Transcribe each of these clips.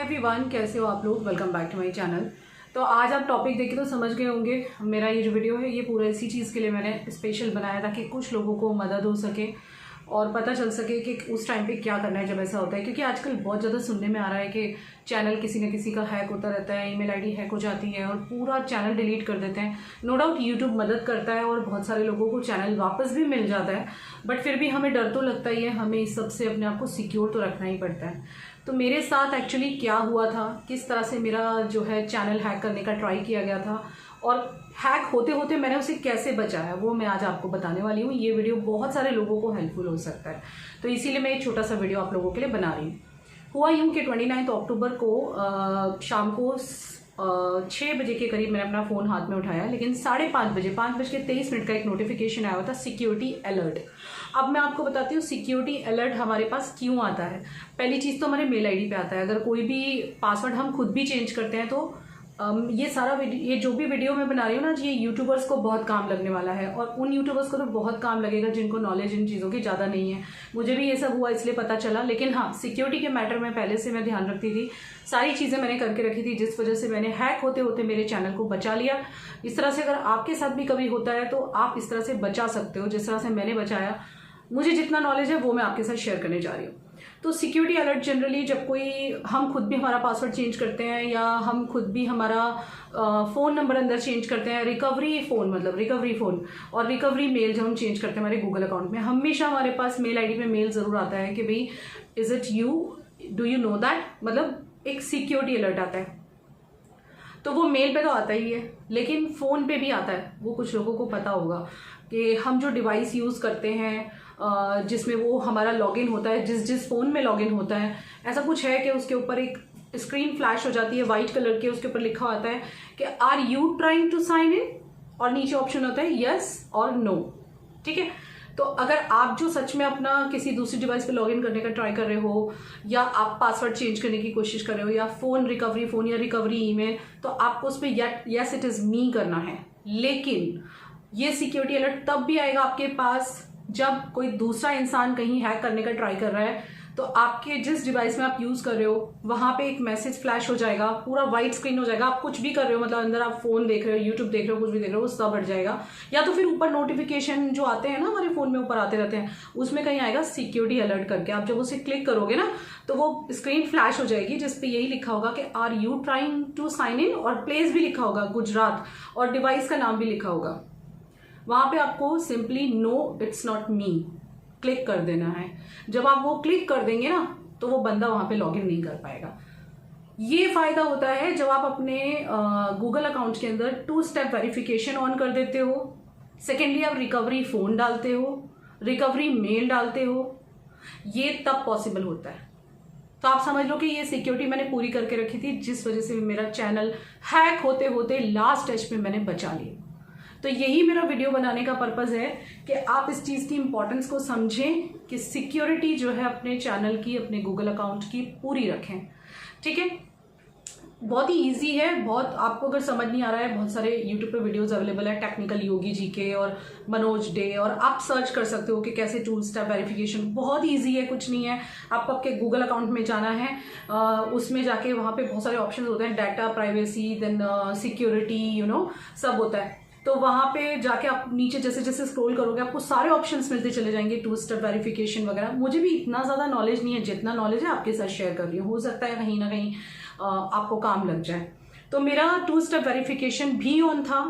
Everyone, कैसे हो आप लोग। Welcome back to my channel. तो आज आप टॉपिक देख के तो समझ गए होंगे, मेरा ये जो वीडियो है ये पूरा इसी चीज़ के लिए मैंने स्पेशल बनाया ताकि कुछ लोगों को मदद हो सके और पता चल सके कि उस टाइम पे क्या करना है जब ऐसा होता है। क्योंकि आजकल बहुत ज़्यादा सुनने में आ रहा है कि चैनल किसी न किसी का हैक होता रहता है, ईमेल आईडी हैक हो जाती है और पूरा चैनल डिलीट कर देते हैं। नो डाउट यूट्यूब मदद करता है और बहुत सारे लोगों को चैनल वापस भी मिल जाता है, बट फिर भी हमें डर तो लगता ही है, हमें इस सब से अपने आप को सिक्योर तो रखना ही पड़ता है। तो मेरे साथ एक्चुअली क्या हुआ था, किस तरह से मेरा जो है चैनल हैक करने का ट्राई किया गया था और हैक होते होते मैंने उसे कैसे बचाया, वो मैं आज आपको बताने वाली हूँ। ये वीडियो बहुत सारे लोगों को हेल्पफुल हो सकता है, तो इसीलिए मैं एक छोटा सा वीडियो आप लोगों के लिए बना रही हूँ। हुआ यूँ कि 29 अक्टूबर को शाम को 6 बजे के करीब मैंने अपना फ़ोन हाथ में उठाया, लेकिन 5:30 बजे 5:23 का एक नोटिफिकेशन आया हुआ था, सिक्योरिटी अलर्ट। अब मैं आपको बताती हूँ सिक्योरिटी अलर्ट हमारे पास क्यों आता है। पहली चीज़ तो हमारे मेल आईडी पे आता है। अगर कोई भी पासवर्ड हम खुद भी चेंज करते हैं तो ये सारा ये जो भी वीडियो मैं बना रही हूँ ना, ये यूट्यूबर्स को बहुत काम लगने वाला है और उन यूट्यूबर्स को तो बहुत काम लगेगा जिनको नॉलेज इन चीज़ों की ज़्यादा नहीं है। मुझे भी ये सब हुआ इसलिए पता चला, लेकिन हाँ, सिक्योरिटी के मैटर में पहले से मैं ध्यान रखती थी, सारी चीज़ें मैंने करके रखी थी, जिस वजह से मैंने हैक होते होते मेरे चैनल को बचा लिया। इस तरह से अगर आपके साथ भी कभी होता है तो आप इस तरह से बचा सकते हो, जिस तरह से मैंने बचाया। मुझे जितना नॉलेज है वो मैं आपके साथ शेयर करने जा रही हूँ। तो सिक्योरिटी अलर्ट जनरली जब हम खुद भी हमारा पासवर्ड चेंज करते हैं या हम खुद भी हमारा फ़ोन नंबर अंदर चेंज करते हैं, रिकवरी फ़ोन और रिकवरी मेल जब हम चेंज करते हैं हमारे गूगल अकाउंट में, हमेशा हमारे पास मेल आईडी पे मेल ज़रूर आता है कि भाई is it you, do you know that, मतलब एक सिक्योरिटी अलर्ट आता है। तो वो मेल पे तो आता ही है, लेकिन फ़ोन पे भी आता है। वो कुछ लोगों को पता होगा कि हम जो डिवाइस यूज़ करते हैं जिसमें वो हमारा लॉगिन होता है, जिस फ़ोन में लॉगिन होता है, ऐसा कुछ है कि उसके ऊपर एक स्क्रीन फ्लैश हो जाती है वाइट कलर के, उसके ऊपर लिखा होता है कि are you trying to sign in, और नीचे ऑप्शन होता है यस और नो। ठीक है, तो अगर आप जो सच में अपना किसी दूसरी डिवाइस पे लॉगिन करने का ट्राई कर रहे हो या आप पासवर्ड चेंज करने की कोशिश कर रहे हो या रिकवरी फ़ोन या रिकवरी ईमेल, तो आपको उस पर यस इट इज़ मी करना है। लेकिन ये सिक्योरिटी अलर्ट तब भी आएगा आपके पास जब कोई दूसरा इंसान कहीं हैक करने का ट्राई कर रहा है, तो आपके जिस डिवाइस में आप यूज़ कर रहे हो वहाँ पे एक मैसेज फ्लैश हो जाएगा, पूरा वाइट स्क्रीन हो जाएगा। आप कुछ भी कर रहे हो, मतलब अंदर आप फ़ोन देख रहे हो, यूट्यूब देख रहे हो, कुछ भी देख रहे हो, वो सब बढ़ जाएगा। या तो फिर ऊपर नोटिफिकेशन जो आते हैं ना हमारे फ़ोन में ऊपर आते रहते हैं, उसमें कहीं आएगा सिक्योरिटी अलर्ट करके। आप जब उसे क्लिक करोगे ना तो वो स्क्रीन फ्लैश हो जाएगी जिसपे यही लिखा होगा कि are you trying to sign in, और प्लेस भी लिखा होगा गुजरात, और डिवाइस का नाम भी लिखा होगा। वहाँ पे आपको simply no it's not me click कर देना है। जब आप वो क्लिक कर देंगे ना तो वो बंदा वहाँ पे लॉगिन नहीं कर पाएगा। ये फायदा होता है जब आप अपने गूगल अकाउंट के अंदर 2 स्टेप वेरिफिकेशन ऑन कर देते हो। सेकेंडली आप रिकवरी फ़ोन डालते हो, रिकवरी मेल डालते हो, ये तब पॉसिबल होता है। तो आप समझ लो कि ये सिक्योरिटी मैंने पूरी करके रखी थी, जिस वजह से मेरा चैनल हैक होते होते लास्ट स्टेज पे मैंने बचा लिया। तो यही मेरा वीडियो बनाने का पर्पज़ है कि आप इस चीज़ की इम्पोर्टेंस को समझें कि सिक्योरिटी जो है अपने चैनल की, अपने गूगल अकाउंट की पूरी रखें। ठीक है, बहुत ही इजी है। बहुत आपको अगर समझ नहीं आ रहा है, बहुत सारे यूट्यूब पे वीडियोस अवेलेबल है, टेक्निकल योगी जी के और मनोज डे, और आप सर्च कर सकते हो कि कैसे 2 स्टेप वेरिफिकेशन। बहुत ईजी है, कुछ नहीं है। आपको आपके गूगल अकाउंट में जाना है, उसमें जाके वहाँ पे बहुत सारे ऑप्शन होते हैं, डाटा, प्राइवेसी, देन सिक्योरिटी, सब होता है। तो वहाँ पे जाके आप नीचे जैसे जैसे स्क्रॉल करोगे आपको सारे ऑप्शंस मिलते चले जाएंगे, 2 स्टेप वेरिफिकेशन वगैरह। मुझे भी इतना ज़्यादा नॉलेज नहीं है, जितना नॉलेज है आपके साथ शेयर कर रही हूँ। हो सकता है कहीं ना कहीं आपको काम लग जाए। तो मेरा 2 स्टेप वेरिफिकेशन भी ऑन था,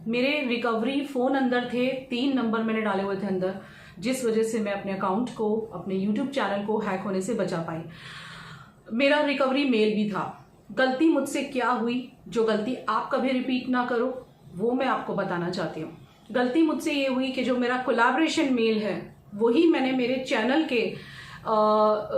मेरे रिकवरी फ़ोन अंदर थे, 3 नंबर मैंने डाले हुए थे अंदर, जिस वजह से मैं अपने अकाउंट को, अपने यूट्यूब चैनल को हैक होने से बचा पाई। मेरा रिकवरी मेल भी था। गलती मुझसे क्या हुई, जो गलती आप कभी रिपीट ना करो, वो मैं आपको बताना चाहती हूँ। गलती मुझसे ये हुई कि जो मेरा कोलैबोरेशन मेल है वही मैंने मेरे चैनल के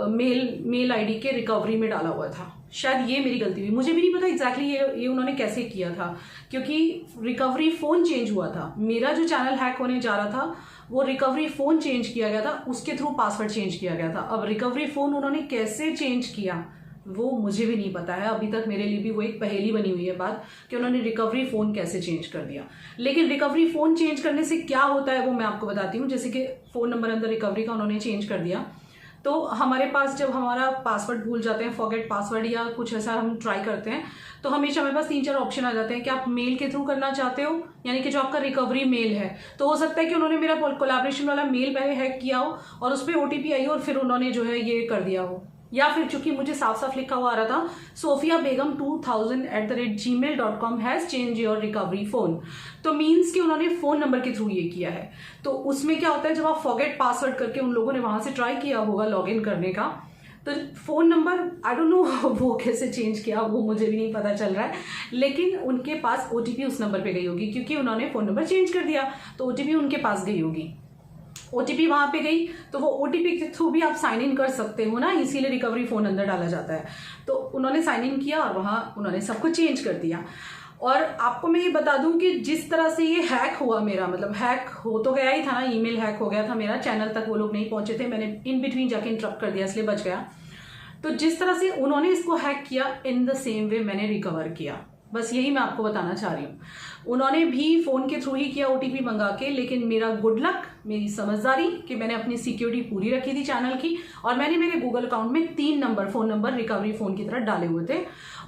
मेल आईडी के रिकवरी में डाला हुआ था। शायद ये मेरी गलती हुई, मुझे भी नहीं पता एग्जैक्टली ये उन्होंने कैसे किया था, क्योंकि रिकवरी फ़ोन चेंज हुआ था। मेरा जो चैनल हैक होने जा रहा था वो रिकवरी फ़ोन चेंज किया गया था, उसके थ्रू पासवर्ड चेंज किया गया था। अब रिकवरी फ़ोन उन्होंने कैसे चेंज किया वो मुझे भी नहीं पता है। अभी तक मेरे लिए भी वो एक पहेली बनी हुई है बात कि उन्होंने रिकवरी फ़ोन कैसे चेंज कर दिया। लेकिन रिकवरी फ़ोन चेंज करने से क्या होता है वो मैं आपको बताती हूँ। जैसे कि फ़ोन नंबर अंदर रिकवरी का उन्होंने चेंज कर दिया, तो हमारे पास जब हमारा पासवर्ड भूल जाते हैं, फॉरगेट पासवर्ड या कुछ ऐसा हम ट्राई करते हैं, तो हमेशा हमारे पास 3-4 ऑप्शन आ जाते हैं कि आप मेल के थ्रू करना चाहते हो, यानी कि जो आपका रिकवरी मेल है। तो हो सकता है कि उन्होंने मेरा कोलैबोरेशन वाला मेल पहले हैक किया हो और उस पर OTP आई हो और फिर उन्होंने जो है ये कर दिया हो, या फिर चूंकि मुझे साफ साफ लिखा हुआ आ रहा था Sofia Begum 2000@gmail.com has change your recovery phone, तो मीन्स कि उन्होंने फोन नंबर के थ्रू ये किया है। तो उसमें क्या होता है, जब आप फॉरगेट पासवर्ड करके उन लोगों ने वहां से ट्राई किया होगा लॉग इन करने का, तो phone number I don't know वो कैसे चेंज किया, वो मुझे भी नहीं पता चल रहा है, लेकिन उनके पास OTP उस नंबर पे गई होगी क्योंकि उन्होंने फोन नंबर चेंज कर दिया, तो OTP उनके पास गई होगी। OTP वहां पे गई तो वो OTP के थ्रू भी आप साइन इन कर सकते हो ना, इसीलिए रिकवरी फोन अंदर डाला जाता है। तो उन्होंने साइन इन किया और वहां उन्होंने सब कुछ चेंज कर दिया। और आपको मैं ये बता दूं कि जिस तरह से ये हैक हुआ मेरा, मतलब हैक हो तो गया ही था ना, ईमेल हैक हो गया था मेरा, चैनल तक वो लोग नहीं पहुंचे थे, मैंने इन बिटवीन जाके इंटरप्ट कर दिया इसलिए बच गया। तो जिस तरह से उन्होंने इसको हैक किया, इन द सेम वे मैंने रिकवर किया, बस यही मैं आपको बताना चाह रही हूँ। उन्होंने भी फोन के थ्रू ही किया OTP मंगा के, लेकिन मेरा गुड लक, मेरी समझदारी कि मैंने अपनी सिक्योरिटी पूरी रखी थी चैनल की, और मैंने मेरे गूगल अकाउंट में 3 number phone number recovery phone की तरह डाले हुए थे,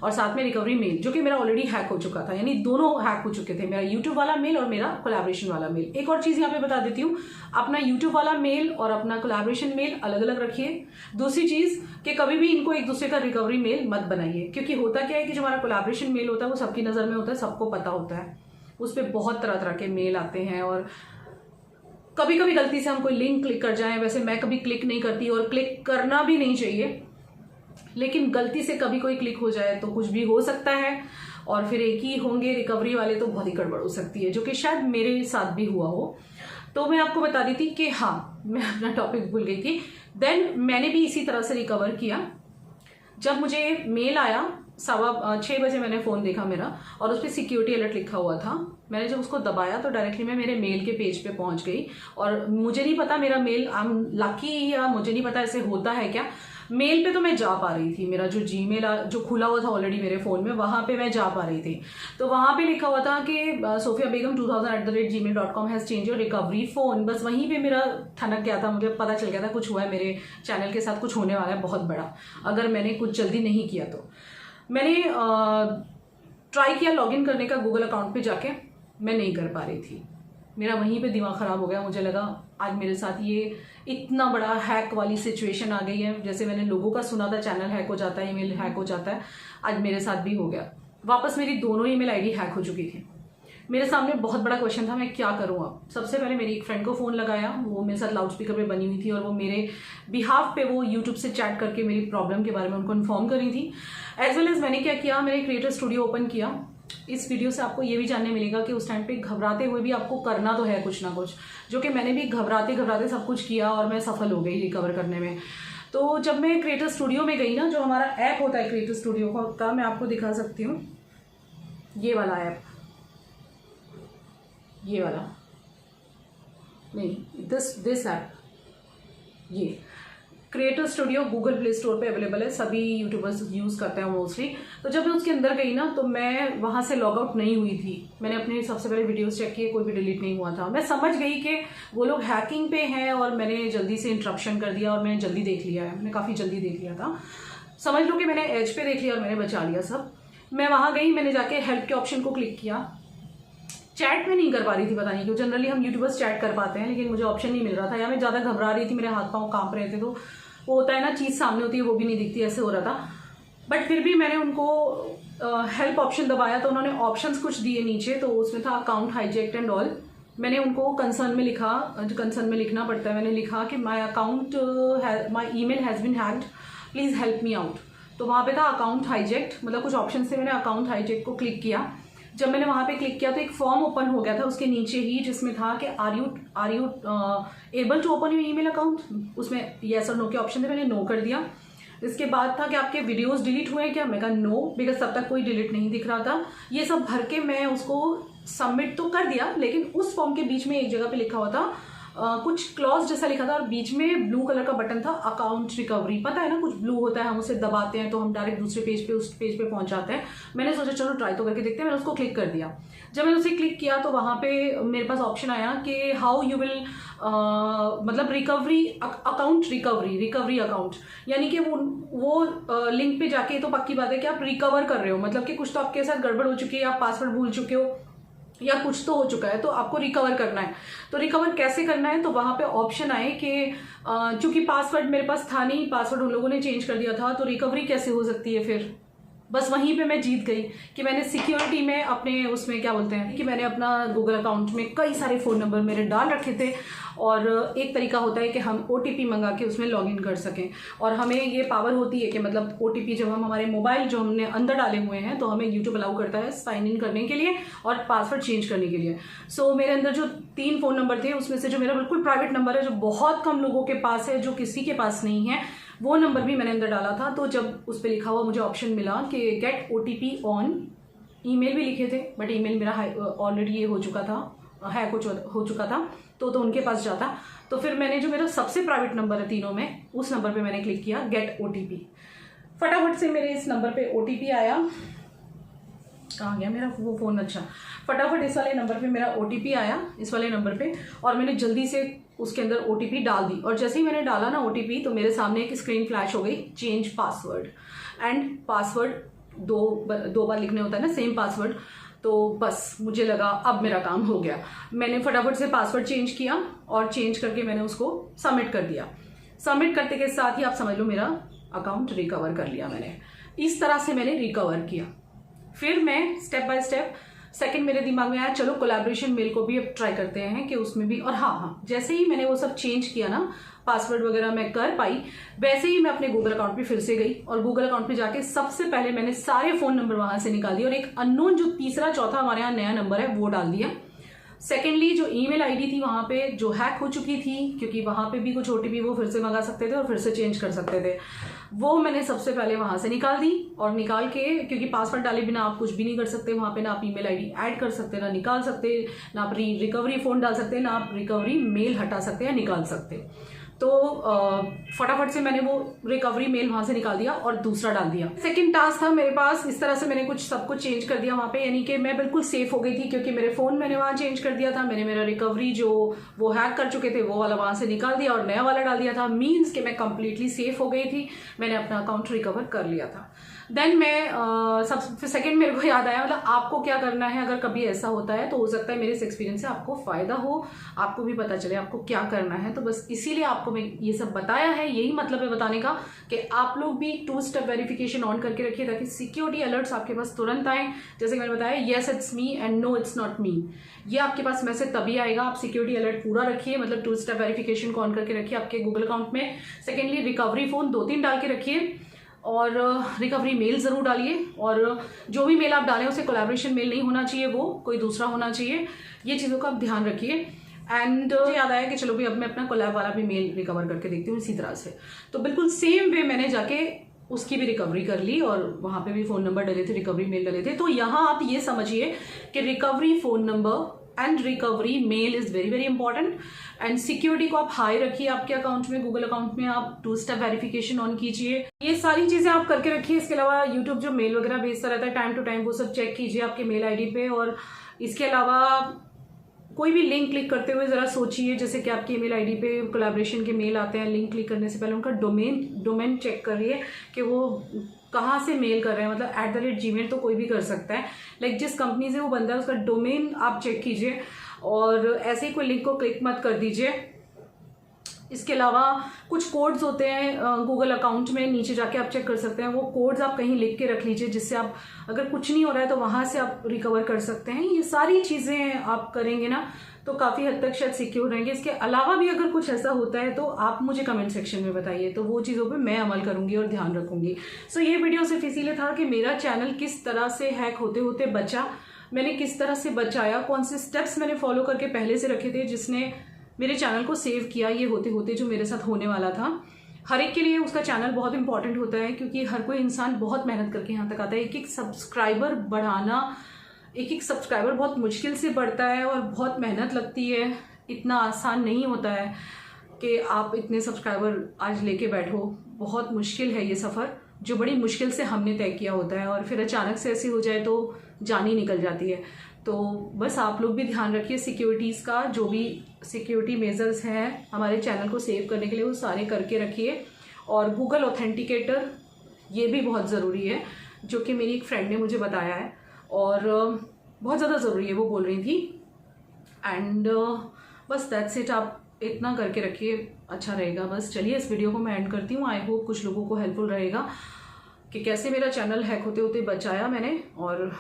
और साथ में रिकवरी मेल जो कि मेरा ऑलरेडी हैक हो चुका था, यानी दोनों हैक हो चुके थे, मेरा यूट्यूब वाला मेल और मेरा कोलैबोरेशन वाला मेल। एक और चीज यहाँ पे बता देती हूँ, अपना यूट्यूब वाला मेल और अपना कोलैबोरेशन मेल अलग अलग रखिए। दूसरी चीज कि कभी भी इनको एक दूसरे का रिकवरी मेल मत बनाइए, क्योंकि होता क्या है कि जो हमारा कोलैबोरेशन मेल होता है वो सबकी नजर में होता है, सबको पता होता है, उस पर बहुत तरह तरह के मेल आते हैं, और कभी कभी गलती से हम कोई लिंक क्लिक कर जाएं, वैसे मैं कभी क्लिक नहीं करती और क्लिक करना भी नहीं चाहिए, लेकिन गलती से कभी कोई क्लिक हो जाए तो कुछ भी हो सकता है, और फिर एक ही होंगे रिकवरी वाले तो बहुत ही गड़बड़ हो सकती है, जो कि शायद मेरे साथ भी हुआ हो। तो मैं आपको बता दी थी कि हाँ, मैं अपना टॉपिक भूल गई थी। देन मैंने भी इसी तरह से रिकवर किया। जब मुझे मेल आया 6:15 बजे मैंने फ़ोन देखा मेरा, और उस पर सिक्योरिटी अलर्ट लिखा हुआ था। मैंने जब उसको दबाया तो डायरेक्टली मैं मेरे मेल के पेज पे पहुंच गई, और मुझे नहीं पता मेरा मेल लकी, या मुझे नहीं पता ऐसे होता है क्या, मेल पे तो मैं जा पा रही थी, मेरा जो जीमेल जो खुला हुआ था ऑलरेडी मेरे फ़ोन में, वहाँ पे मैं जा पा रही थी। तो वहाँ पे लिखा हुआ था कि Sofia Begum 2000@gmail.com has change your recovery phone, बस वहीं पे मेरा ठनक गया था, मुझे पता चल गया था कुछ हुआ है, मेरे चैनल के साथ कुछ होने वाला है बहुत बड़ा, अगर मैंने कुछ जल्दी नहीं किया तो। मैंने ट्राई किया लॉगिन करने का गूगल अकाउंट पे जाके, मैं नहीं कर पा रही थी, मेरा वहीं पे दिमाग ख़राब हो गया। मुझे लगा आज मेरे साथ ये इतना बड़ा हैक वाली सिचुएशन आ गई है, जैसे मैंने लोगों का सुना था चैनल हैक हो जाता है, ईमेल हैक हो जाता है, आज मेरे साथ भी हो गया। वापस मेरी दोनों ईमेल आईडी हैक हो चुकी थी। मेरे सामने बहुत बड़ा क्वेश्चन था, मैं क्या करूँ अब। सबसे पहले मेरी एक फ्रेंड को फ़ोन लगाया, वो मेरे साथ लाउड स्पीकर पे बनी हुई थी, और वो मेरे बिहाफ पे वो यूट्यूब से चैट करके मेरी प्रॉब्लम के बारे में उनको इन्फॉर्म कर रही थी। एज वेल एज मैंने क्या किया, मैंने क्रिएटर स्टूडियो ओपन किया। इस वीडियो से आपको ये भी जानने मिलेगा कि उस टाइम पे घबराते हुए भी आपको करना तो है कुछ ना कुछ, जो कि मैंने भी घबराते घबराते सब कुछ किया और मैं सफल हो गई रिकवर करने में। तो जब मैं क्रिएटर स्टूडियो में गई ना, जो हमारा ऐप होता है क्रिएटर स्टूडियो का, मैं आपको दिखा सकती हूँ, ये वाला ऐप, ये वाला नहीं, दिस ऐप, ये creator studio Google play store पे अवेलेबल है, सभी यूट्यूबर्स यूज़ करते हैं मोस्टली। तो जब मैं उसके अंदर गई ना, तो मैं वहाँ से लॉग आउट नहीं हुई थी। मैंने अपने सबसे पहले वीडियोस चेक किए, कोई भी डिलीट नहीं हुआ था। मैं समझ गई कि वो लोग हैकिंग पे हैं, और मैंने जल्दी से इंटरप्शन कर दिया, और मैंने जल्दी देख लिया है, मैंने काफ़ी जल्दी देख लिया था। समझ लो कि मैंने एज पे देख लिया और मैंने बचा लिया सब। मैं वहाँ गई, मैंने जाके हेल्प के ऑप्शन को क्लिक किया। चैट में नहीं कर पा रही थी, पता नहीं क्यों। जनरली हम यूट्यूबर्स चैट कर पाते हैं, लेकिन मुझे ऑप्शन नहीं मिल रहा था, या मैं ज़्यादा घबरा रही थी, मेरे हाथ पाँव कांप रहे थे, तो वो होता है ना, चीज़ सामने होती है वो भी नहीं दिखती, ऐसे हो रहा था। बट फिर भी मैंने उनको हेल्प ऑप्शन दबाया, तो उन्होंने ऑप्शंस कुछ दिए नीचे, तो उसमें था अकाउंट हाईजैक्ड एंड ऑल। मैंने उनको कंसर्न में लिखा, जो कंसर्न में लिखना पड़ता है, मैंने लिखा कि my email has been hacked, please help me out. तो वहाँ पे था अकाउंट हाईजैक्ड, मतलब कुछ ऑप्शन से मैंने अकाउंट हाईजैक्ड को क्लिक किया। जब मैंने वहाँ पे क्लिक किया तो एक फॉर्म ओपन हो गया था उसके नीचे ही, जिसमें था कि are you able to open your email account. उसमें येस और नो के ऑप्शन थे, मैंने नो कर दिया। इसके बाद था कि आपके वीडियोस डिलीट हुए हैं क्या, मैं कहा नो, बिकॉज तब तक कोई डिलीट नहीं दिख रहा था। ये सब भर के मैं उसको सबमिट तो कर दिया, लेकिन उस फॉर्म के बीच में एक जगह पे लिखा हुआ था कुछ क्लॉज जैसा लिखा था और बीच में ब्लू कलर का बटन था अकाउंट रिकवरी। पता है ना, कुछ ब्लू होता है, हम उसे दबाते हैं तो हम डायरेक्ट दूसरे पेज पे उस पेज पे पहुंच जाते हैं। मैंने सोचा चलो ट्राई तो करके देखते हैं, मैंने उसको क्लिक कर दिया। जब मैंने उसे क्लिक किया तो वहाँ पे मेरे पास ऑप्शन आया कि हाउ यू विल मतलब रिकवरी अकाउंट रिकवरी अकाउंट, यानी कि वो लिंक पे जाके तो पक्की बात है कि आप रिकवर कर रहे हो, मतलब कि कुछ तो आपके साथ गड़बड़ हो चुकी है, आप पासवर्ड भूल चुके हो या कुछ तो हो चुका है, तो आपको रिकवर करना है। तो रिकवर कैसे करना है, तो वहाँ पे ऑप्शन आए कि चूंकि पासवर्ड मेरे पास था नहीं, पासवर्ड उन लोगों ने चेंज कर दिया था, तो रिकवरी कैसे हो सकती है। फिर बस वहीं पे मैं जीत गई कि मैंने सिक्योरिटी में अपने उसमें क्या बोलते हैं कि मैंने अपना गूगल अकाउंट में कई सारे फ़ोन नंबर मेरे डाल रखे थे, और एक तरीका होता है कि हम OTP मंगा के उसमें लॉगिन कर सकें। और हमें ये पावर होती है कि मतलब OTP जब हम हमारे मोबाइल जो हमने अंदर डाले हुए हैं तो हमें यूट्यूब अलाउ करता है साइन इन करने के लिए और पासवर्ड चेंज करने के लिए। सो मेरे अंदर जो 3 फ़ोन नंबर थे उसमें से जो मेरा बिल्कुल प्राइवेट नंबर है, जो बहुत कम लोगों के पास है, जो किसी के पास नहीं है, वो नंबर भी मैंने अंदर डाला था। तो जब उस पर लिखा हुआ मुझे ऑप्शन मिला कि गेट OTP ऑन, ईमेल भी लिखे थे बट ईमेल मेरा ऑलरेडी ये हो चुका था, हैक हो चुका था, तो उनके पास जाता। तो फिर मैंने जो मेरा सबसे प्राइवेट नंबर है तीनों में, उस नंबर पे मैंने क्लिक किया गेट OTP। फटाफट से मेरे इस नंबर पे OTP आया। कहाँ गया मेरा वो फ़ोन, अच्छा, फटाफट इस वाले नंबर पे मेरा OTP आया, इस वाले नंबर पे, और मैंने जल्दी से उसके अंदर OTP डाल दी। और जैसे ही मैंने डाला ना OTP, तो मेरे सामने एक स्क्रीन फ्लैश हो गई, चेंज पासवर्ड, एंड पासवर्ड दो बार लिखने होता है ना सेम पासवर्ड। तो बस मुझे लगा अब मेरा काम हो गया। मैंने फटाफट से पासवर्ड चेंज किया और चेंज करके मैंने उसको सबमिट कर दिया। सबमिट करते के साथ ही आप समझ लो मेरा अकाउंट रिकवर कर लिया मैंने। इस तरह से मैंने रिकवर किया। फिर मैं स्टेप बाय स्टेप सेकंड मेरे दिमाग में आया, चलो कोलैबोरेशन मेल को भी अब ट्राई करते हैं कि उसमें भी। और हाँ, जैसे ही मैंने वो सब चेंज किया ना, पासवर्ड वगैरह मैं कर पाई, वैसे ही मैं अपने गूगल अकाउंट पे फिर से गई और गूगल अकाउंट पे जाके सबसे पहले मैंने सारे फ़ोन नंबर वहां से निकाल दिए और एक अननोन जो तीसरा चौथा हमारे यहाँ नया नंबर है वो डाल दिया। सेकेंडली जो ईमेल आईडी थी वहां पे जो हैक हो चुकी थी, क्योंकि वहां पे भी कुछ OTP वो फिर से मंगा सकते थे और फिर से चेंज कर सकते थे, वो मैंने सबसे पहले वहां से निकाल दी। और निकाल के, क्योंकि पासवर्ड डाले बिना आप कुछ भी नहीं कर सकते वहां पे, ना आप ईमेल आईडी ऐड कर सकते, ना निकाल सकते, ना आप रिकवरी फ़ोन डाल सकते, ना आप रिकवरी मेल हटा सकते या निकाल सकते। तो फटाफट से मैंने वो रिकवरी मेल वहां से निकाल दिया और दूसरा डाल दिया। सेकंड टास्क था मेरे पास, इस तरह से मैंने सब कुछ चेंज कर दिया वहां पे, यानी कि मैं बिल्कुल सेफ हो गई थी, क्योंकि मेरे फोन मैंने वहां चेंज कर दिया था। मैंने मेरा रिकवरी जो वो हैक कर चुके थे वो वाला वहां से निकाल दिया और नया वाला डाल दिया था। मीन्स कि मैं कंप्लीटली सेफ हो गई थी, मैंने अपना अकाउंट रिकवर कर लिया था। देन मैं सब सेकंड मेरे को याद आया, मतलब आपको क्या करना है अगर कभी ऐसा होता है, तो हो सकता है मेरे इस एक्सपीरियंस से आपको फायदा हो, आपको भी पता चले आपको क्या करना है। तो बस इसीलिए आपको मैं ये सब बताया है, यही मतलब है बताने का कि आप लोग भी 2 स्टेप वेरिफिकेशन ऑन करके रखिए ताकि सिक्योरिटी अलर्ट्स आपके पास तुरंत आए। जैसे मैंने बताया, yes it's me and no it's not me, ये आपके पास मैसेज तभी आएगा। आप सिक्योरिटी अलर्ट पूरा रखिए, मतलब 2 स्टेप वेरिफिकेशन को ऑन करके रखिए आपके गूगल अकाउंट में। सेकेंडली रिकवरी फ़ोन 2-3 डाल के रखिए और रिकवरी मेल ज़रूर डालिए, और जो भी मेल आप डालें उसे कोलैबोरेशन मेल नहीं होना चाहिए, वो कोई दूसरा होना चाहिए। ये चीज़ों का आप ध्यान रखिए। एंड मुझे याद आया कि चलो भी अब मैं अपना कोलैब वाला भी मेल रिकवर करके देखती हूँ इसी तरह से। तो बिल्कुल सेम वे मैंने जाके उसकी भी रिकवरी कर ली और वहाँ पे भी फ़ोन नंबर डले थे, रिकवरी मेल डले थे। तो यहाँ आप ये समझिए कि recovery phone number and recovery mail is very very important. And security को आप हाई रखिए आपके अकाउंट में, गूगल अकाउंट में आप 2 स्टेप वेरिफिकेशन ऑन कीजिए। ये सारी चीज़ें आप करके रखिए। इसके अलावा यूट्यूब जो मेल वगैरह भेजता रहता है टाइम टू टाइम, वो सब चेक कीजिए आपके मेल आईडी पे। और इसके अलावा कोई भी लिंक क्लिक करते हुए ज़रा सोचिए, जैसे कि आपकी ईमेल आईडी पे कोलैबोरेशन के मेल आते हैं, लिंक क्लिक करने से पहले उनका डोमेन चेक करिए कि वो कहाँ से मेल कर रहे हैं। मतलब @gmail तो कोई भी कर सकता है, लाइक जिस कंपनी से वो बंदा है उसका डोमेन आप चेक कीजिए और ऐसे ही कोई लिंक को क्लिक मत कर दीजिए। इसके अलावा कुछ कोड्स होते हैं गूगल अकाउंट में, नीचे जाके आप चेक कर सकते हैं, वो कोड्स आप कहीं लिख के रख लीजिए जिससे आप अगर कुछ नहीं हो रहा है तो वहाँ से आप रिकवर कर सकते हैं। ये सारी चीज़ें आप करेंगे ना तो काफ़ी हद तक शायद सिक्योर रहेंगे। इसके अलावा भी अगर कुछ ऐसा होता है तो आप मुझे कमेंट सेक्शन में बताइए, तो वो चीज़ों पे मैं अमल करूँगी और ध्यान रखूँगी। सो ये वीडियो सिर्फ इसीलिए था कि मेरा चैनल किस तरह से हैक होते होते बचा, मैंने किस तरह से बचाया, कौन से स्टेप्स मैंने फॉलो करके पहले से रखे थे जिसने मेरे चैनल को सेव किया ये होते होते जो मेरे साथ होने वाला था। हर एक के लिए उसका चैनल बहुत इंपॉर्टेंट होता है, क्योंकि हर कोई इंसान बहुत मेहनत करके यहाँ तक आता है। एक सब्सक्राइबर बढ़ाना, एक सब्सक्राइबर बहुत मुश्किल से बढ़ता है और बहुत मेहनत लगती है। इतना आसान नहीं होता है कि आप इतने सब्सक्राइबर आज लेके बैठो। बहुत मुश्किल है ये सफ़र, जो बड़ी मुश्किल से हमने तय किया होता है, और फिर अचानक से ऐसी हो जाए तो जान ही निकल जाती है। तो बस आप लोग भी ध्यान रखिए सिक्योरिटीज़ का, जो भी सिक्योरिटी मेजर्स हैं हमारे चैनल को सेव करने के लिए वो सारे करके रखिए। और गूगल ऑथेंटिकेटर ये भी बहुत ज़रूरी है, जो कि मेरी एक फ्रेंड ने मुझे बताया है और बहुत ज़्यादा ज़रूरी है, वो बोल रही थी। एंड बस दैट्स इट, आप इतना करके रखिए, अच्छा रहेगा। बस चलिए इस वीडियो को मैं एंड करती हूँ। आई होप कुछ लोगों को हेल्पफुल रहेगा कि कैसे मेरा चैनल हैक होते होते बचाया मैंने, और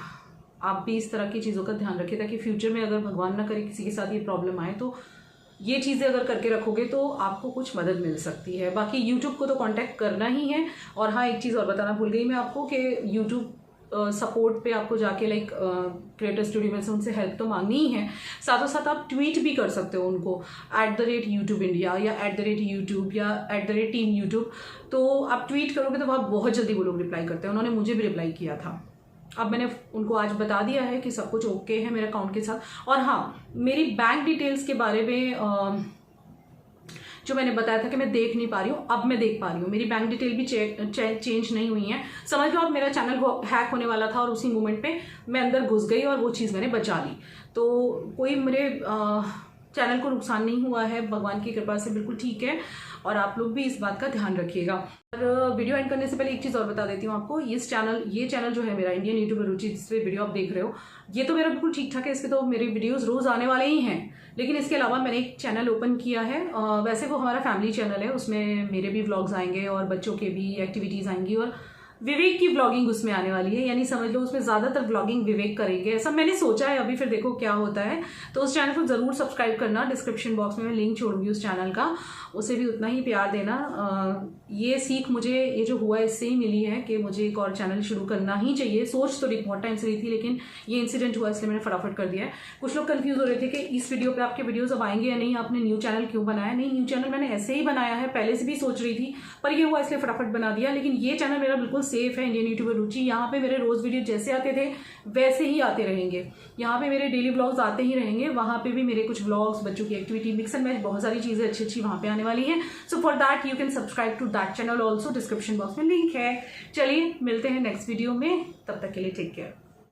आप भी इस तरह की चीज़ों का ध्यान रखिए ताकि फ्यूचर में अगर भगवान ना करे किसी के साथ ये प्रॉब्लम आए तो ये चीज़ें अगर करके रखोगे तो आपको कुछ मदद मिल सकती है। बाकी यूट्यूब को तो कांटेक्ट करना ही है। और हाँ, एक चीज़ और बताना भूल गई मैं आपको कि यूट्यूब सपोर्ट पे आपको जाके लाइक क्रिएटर स्टूडियो में से उनसे हेल्प तो मांगनी ही है, साथों साथ आप ट्वीट भी कर सकते हो उनको @YouTube India या @YouTube या @Team YouTube। तो आप ट्वीट करोगे तो वहाँ बहुत जल्दी वो लोग रिप्लाई करते हैं। उन्होंने मुझे भी रिप्लाई किया था। अब मैंने उनको आज बता दिया है कि सब कुछ ओके है मेरे अकाउंट के साथ। और हाँ, मेरी बैंक डिटेल्स के बारे में जो मैंने बताया था कि मैं देख नहीं पा रही हूँ, अब मैं देख पा रही हूँ। मेरी बैंक डिटेल भी चेंज नहीं हुई है। समझ लो अब मेरा चैनल हैक होने वाला था और उसी मोमेंट पे मैं अंदर घुस गई और वो चीज़ मैंने बचा ली। तो कोई मेरे चैनल को नुकसान नहीं हुआ है, भगवान की कृपा से बिल्कुल ठीक है। और आप लोग भी इस बात का ध्यान रखिएगा। और वीडियो एंड करने से पहले एक चीज़ और बता देती हूँ आपको, ये चैनल जो है मेरा इंडियन यूट्यूबर रुचि, जिस पे वीडियो आप देख रहे हो, ये तो मेरा बिल्कुल ठीक ठाक है। इस पर तो मेरे वीडियोज़ रोज़ आने वाले ही हैं। लेकिन इसके अलावा मैंने एक चैनल ओपन किया है। वैसे वो हमारा फैमिली चैनल है, उसमें मेरे भी व्लॉग्स आएंगे और बच्चों के भी एक्टिविटीज़ आएंगी, और विवेक की व्लॉगिंग उसमें आने वाली है। यानी समझ लो उसमें ज़्यादातर व्लॉगिंग विवेक करेंगे, ऐसा मैंने सोचा है। अभी फिर देखो क्या होता है। तो उस चैनल को ज़रूर सब्सक्राइब करना। डिस्क्रिप्शन बॉक्स में मैं लिंक छोड़ूंगी उस चैनल का, उसे भी उतना ही प्यार देना। ये सीख मुझे, ये जो हुआ इससे ही मिली है कि मुझे एक और चैनल शुरू करना ही चाहिए। सोच तो बहुत टाइम से रही थी, लेकिन ये इंसिडेंट हुआ इसलिए मैंने फटाफट कर दिया है। कुछ लोग कंफ्यूज हो रहे थे कि इस वीडियो पे आपके वीडियोस अब आएंगे या नहीं, आपने न्यू चैनल क्यों बनाया। नहीं, न्यू चैनल मैंने ऐसे ही बनाया है, पहले से भी सोच रही थी, पर ये हुआ इसलिए फटाफट बना दिया। लेकिन ये चैनल मेरा बिल्कुल सेफ है, इंडियन यूट्यूबर रुचि। यहाँ पे मेरे रोज वीडियो जैसे आते थे वैसे ही आते रहेंगे। यहाँ पे मेरे डेली व्लॉग्स आते ही रहेंगे। वहाँ पे भी मेरे कुछ व्लॉग्स, बच्चों की एक्टिविटी, मिक्स एंड मैच, बहुत सारी चीजें अच्छी अच्छी वहाँ पे आने वाली है। So for that you can subscribe to that channel also. Description box में लिंक है। चलिए मिलते हैं नेक्स्ट वीडियो में, तब तक के लिए टेक केयर।